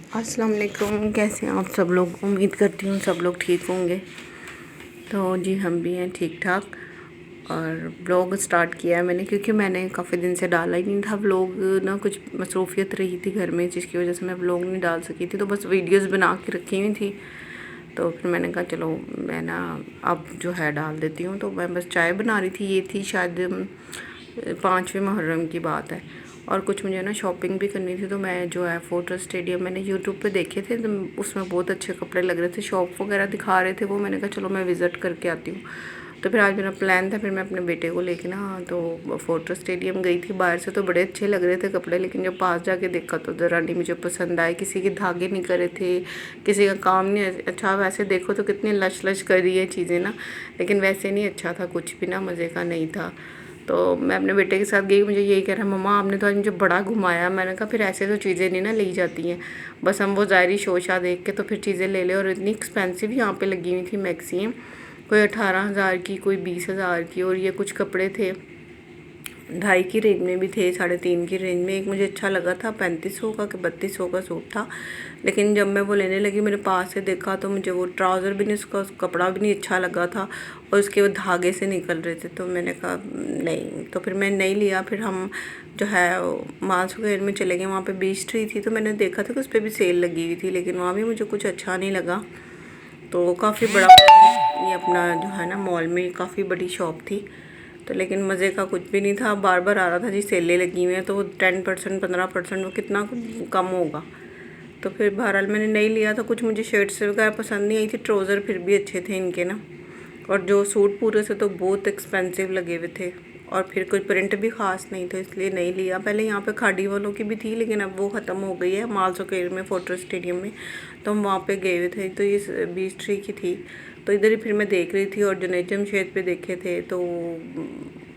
अस्सलाम वालेकुम। कैसे हैं आप सब लोग? उम्मीद करती हूँ सब लोग ठीक होंगे। तो जी हम भी हैं ठीक ठाक। और ब्लॉग स्टार्ट किया है मैंने, क्योंकि मैंने काफ़ी दिन से डाला ही नहीं था ब्लॉग ना। कुछ मसरूफियत रही थी घर में, जिसकी वजह से मैं ब्लॉग नहीं डाल सकी थी। तो बस वीडियोस बना के रखी हुई थी। तो फिर मैंने कहा चलो मैं ना अब जो है डाल देती हूँ। तो मैं बस चाय बना रही थी। ये थी शायद 5वें मुहर्रम की बात है। और कुछ मुझे ना शॉपिंग भी करनी थी। तो मैं जो है फोर्ट्रेस स्टेडियम मैंने यूट्यूब पे देखे थे, तो उसमें बहुत अच्छे कपड़े लग रहे थे, शॉप वगैरह दिखा रहे थे वो। मैंने कहा चलो मैं विज़िट करके आती हूँ। तो फिर आज मेरा प्लान था, फिर मैं अपने बेटे को लेके ना तो फोर्ट्रेस स्टेडियम गई थी। बाहर से तो बड़े अच्छे लग रहे थे कपड़े, लेकिन जब पास जाके देखा तो ज़रा नहीं मुझे पसंद आए। किसी के धागे नहीं करे थे, किसी का काम नहीं अच्छा। वैसे देखो तो कितनी लच लच कर रही है चीज़ें ना, लेकिन वैसे नहीं अच्छा था, कुछ भी ना मज़े का नहीं था। तो मैं अपने बेटे के साथ गई, मुझे यही कह रहा मम्मा आपने तो आज मुझे बड़ा घुमाया। मैंने कहा फिर ऐसे तो चीज़ें नहीं ना ली जाती हैं, बस हम वो ज़ाहरी शोशा देख के तो फिर चीज़ें ले लें। और इतनी एक्सपेंसिव यहाँ पे लगी हुई थी मैक्सिम, कोई 18,000 की, कोई 20,000 की। और ये कुछ कपड़े थे 2.5 की रेंज में भी थे, 3.5 की रेंज में। एक मुझे अच्छा लगा था, 3500 का कि 3200 का सूट था। लेकिन जब मैं वो लेने लगी, मेरे पास से देखा तो मुझे वो ट्राउज़र भी नहीं, उसका कपड़ा भी नहीं अच्छा लगा था, और उसके वो धागे से निकल रहे थे। तो मैंने कहा नहीं, तो फिर मैं नहीं लिया। फिर हम जो है माल स्क्वायर में चले गए, वहाँ पे बीच ट्री थी। तो मैंने देखा था कि उस पर भी सेल लगी हुई थी, लेकिन वहाँ भी मुझे कुछ अच्छा नहीं लगा। तो काफ़ी बड़ा ये अपना जो है ना मॉल में काफ़ी बड़ी शॉप थी। तो लेकिन मज़े का कुछ भी नहीं था। बार बार आ रहा था जी सेलें लगी हुई हैं, तो 10% 15% वो कितना कम होगा। तो फिर बहरहाल मैंने नहीं लिया था। कुछ मुझे शर्ट्स वगैरह पसंद नहीं आई थी, ट्राउज़र फिर भी अच्छे थे इनके ना। और जो सूट पूरे से तो बहुत एक्सपेंसिव लगे हुए थे, और फिर कोई प्रिंट भी ख़ास नहीं था, इसलिए नहीं लिया। पहले यहाँ पे खाड़ी वालों की भी थी, लेकिन अब वो ख़त्म हो गई है माल स्क्वायर में, फोर्ट्रेस स्टेडियम में। तो हम वहाँ पे गए हुए थे, तो ये बीच ट्री की थी। तो इधर ही फिर मैं देख रही थी, और जुनैद जमशेद पे देखे थे। तो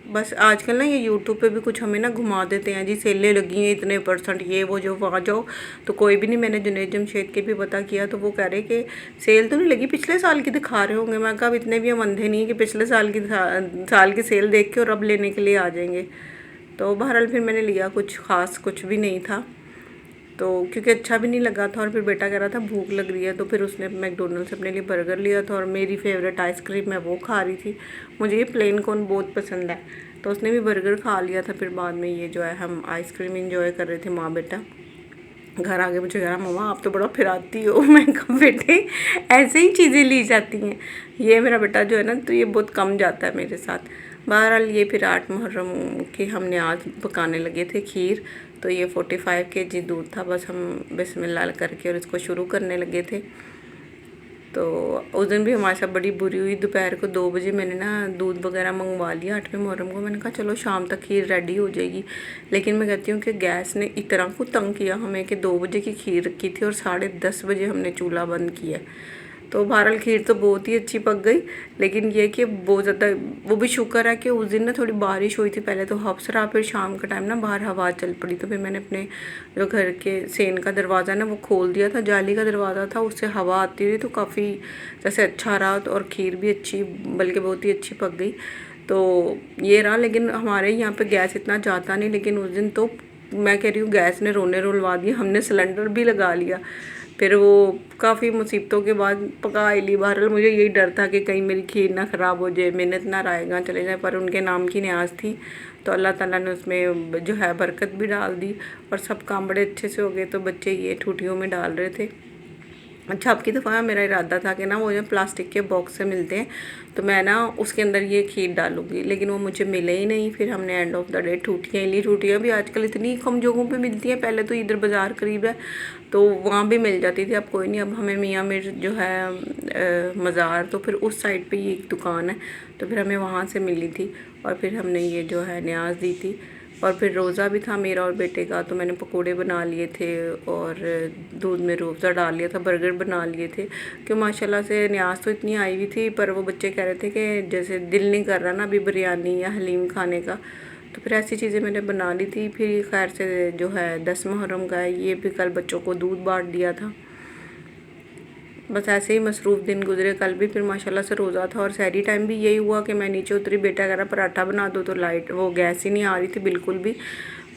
बस आजकल ना ये यूट्यूब पे भी कुछ हमें ना घुमा देते हैं जी, सेलें लगी हैं इतने %, ये वो जो वहाँ जाओ। तो कोई भी नहीं, मैंने जुनैद जमशेद के भी पता किया, तो वो कह रहे कि सेल तो नहीं लगी, पिछले साल की दिखा रहे होंगे। मैं कहा अब इतने भी हम अंधे नहीं कि पिछले साल की सेल देख के और अब लेने के लिए आ जाएंगे। तो बहरहाल फिर मैंने लिया, कुछ ख़ास कुछ भी नहीं था। तो क्योंकि अच्छा भी नहीं लगा था, और फिर बेटा कह रहा था भूख लग रही है, तो फिर उसने मैकडोनल्ड से अपने लिए बर्गर लिया था। और मेरी फेवरेट आइसक्रीम है वो खा रही थी। मुझे ये प्लेन कोन बहुत पसंद है, तो उसने भी बर्गर खा लिया था। फिर बाद में ये जो है हम आइसक्रीम इंजॉय कर रहे थे माँ बेटा। घर आके मुझे कह रहा मम्मा आप तो बड़ा फिराती हो। मैं कहा बेटे ऐसे ही चीज़ें ली जाती हैं। ये मेरा बेटा जो है ना, तो ये बहुत कम जाता है मेरे साथ। बहरहाल ये फिर 8 मुहर्रम के हमने आज पकाने लगे थे खीर। तो ये 45 kg दूध था, बस हम बिस्मिल्लाह करके और इसको शुरू करने लगे थे। तो उस दिन भी हमारे साथ बड़ी बुरी हुई। दोपहर को 2 बजे मैंने ना दूध वगैरह मंगवा लिया 8वें मुहर्रम को। मैंने कहा चलो शाम तक खीर रेडी हो जाएगी। लेकिन मैं कहती हूँ कि गैस ने इतना को तंग किया हमें कि 2 बजे की खीर रखी थी और 10:30 बजे हमने चूल्हा बंद किया। तो बहरहाल खीर तो बहुत ही अच्छी पक गई। लेकिन ये कि बहुत ज़्यादा, वो भी शुक्र है कि उस दिन ना थोड़ी बारिश हुई थी पहले, तो हफ्सरा, फिर शाम का टाइम ना बाहर हवा चल पड़ी। तो फिर मैंने अपने जो घर के सेन का दरवाज़ा ना वो खोल दिया था, जाली का दरवाज़ा था, उससे हवा आती हुई तो काफ़ी जैसे अच्छा रहा। तो और खीर भी अच्छी, बल्कि बहुत ही अच्छी पक गई। तो ये रहा। लेकिन हमारे यहाँ पे गैस इतना जाता नहीं, लेकिन उस दिन तो मैं कह रही हूँ गैस ने रोने रुलवा दिया। हमने सिलेंडर भी लगा लिया, फिर वो काफ़ी मुसीबतों के बाद पका ही ली। बहरहाल मुझे यही डर था कि कहीं मेरी खीर ना ख़राब हो जाए, मेहनत ना रायगा चले जाए, पर उनके नाम की न्याज थी। तो अल्लाह ताला ने उसमें जो है बरकत भी डाल दी, और सब काम बड़े अच्छे से हो गए। तो बच्चे ये ठूठियों में डाल रहे थे। अच्छा, अब की दफ़ा मेरा इरादा था कि ना वो जो प्लास्टिक के बॉक्स से मिलते हैं, तो मैं ना उसके अंदर ये खीर डालूंगी, लेकिन वो मुझे मिले ही नहीं। फिर हमने एंड ऑफ द डे ठूठियाँ ली। ठूठियाँ भी आजकल इतनी कम जगहों पे मिलती हैं, पहले तो इधर बाज़ार करीब है तो वहाँ भी मिल जाती थी। अब कोई नहीं, अब हमें मियाँ मिर्च जो है मज़ार, तो फिर उस साइड पे ये एक दुकान है, तो फिर हमें वहाँ से मिली थी। और फिर हमने ये जो है न्याज दी थी। और फिर रोज़ा भी था मेरा और बेटे का, तो मैंने पकोड़े बना लिए थे और दूध में रूअफ़ज़ा डाल लिया था, बर्गर बना लिए थे। कि माशाल्लाह से न्याज तो इतनी आई हुई थी, पर वो बच्चे कह रहे थे कि जैसे दिल नहीं कर रहा ना अभी बिरयानी या हलीम खाने का। तो फिर ऐसी चीज़ें मैंने बना ली थी। फिर खैर से जो है 10 मुहर्रम का है, ये भी कल बच्चों को दूध बांट दिया था। बस ऐसे ही मसरूफ़ दिन गुजरे। कल भी फिर माशाल्लाह से रोज़ा था, और सहरी टाइम भी यही हुआ कि मैं नीचे उतरी, बेटा कह रहा पराठा बना दो, तो लाइट वो गैस ही नहीं आ रही थी बिल्कुल भी।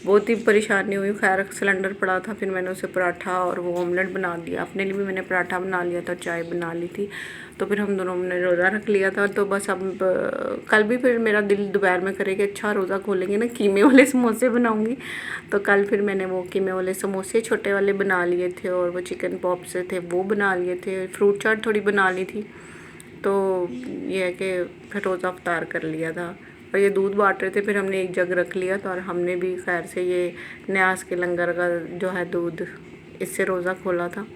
बहुत ही परेशानी हुई। खैर सिलेंडर पड़ा था, फिर मैंने उसे पराठा और वो ऑमलेट बना दिया। अपने लिए भी मैंने पराठा बना लिया था, चाय बना ली थी। तो फिर हम दोनों ने रोज़ा रख लिया था। तो बस अब कल भी फिर मेरा दिल दोपहर में करे कि अच्छा रोज़ा खोलेंगे ना, कीमे वाले समोसे बनाऊँगी। तो कल फिर मैंने वो कीमे वाले समोसे छोटे वाले बना लिए थे, और वो चिकन पॉप्स थे वो बना लिए थे। फ्रूट चाट थोड़ी बना ली थी। तो ये है कि फिर रोज़ा अफ्तार कर लिया था। और ये दूध बांट रहे थे, फिर हमने एक जग रख लिया था, और हमने भी खैर से ये न्यास के लंगर का जो है दूध, इससे रोज़ा खोला था।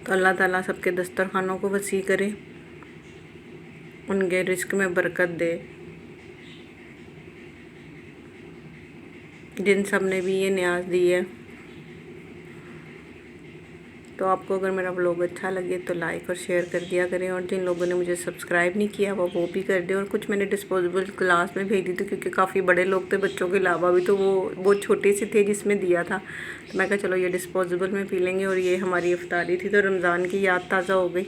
तो अल्लाह ताला सबके दस्तरखानों को वसी करे, उनके रिस्क में बरकत दे। जिन सब ने भी ये न्याज दी है। तो आपको अगर मेरा व्लॉग अच्छा लगे तो लाइक और शेयर कर दिया करें, और जिन लोगों ने मुझे सब्सक्राइब नहीं किया वो भी कर दें। और कुछ मैंने डिस्पोजेबल ग्लास में भेज दी थी, क्योंकि काफ़ी बड़े लोग थे बच्चों के अलावा भी, तो वो बहुत छोटे से थे जिसमें दिया था। तो मैं कहा चलो ये डिस्पोजेबल में पी लेंगे। और ये हमारी इफ्तारी थी, तो रमज़ान की याद ताज़ा हो गई।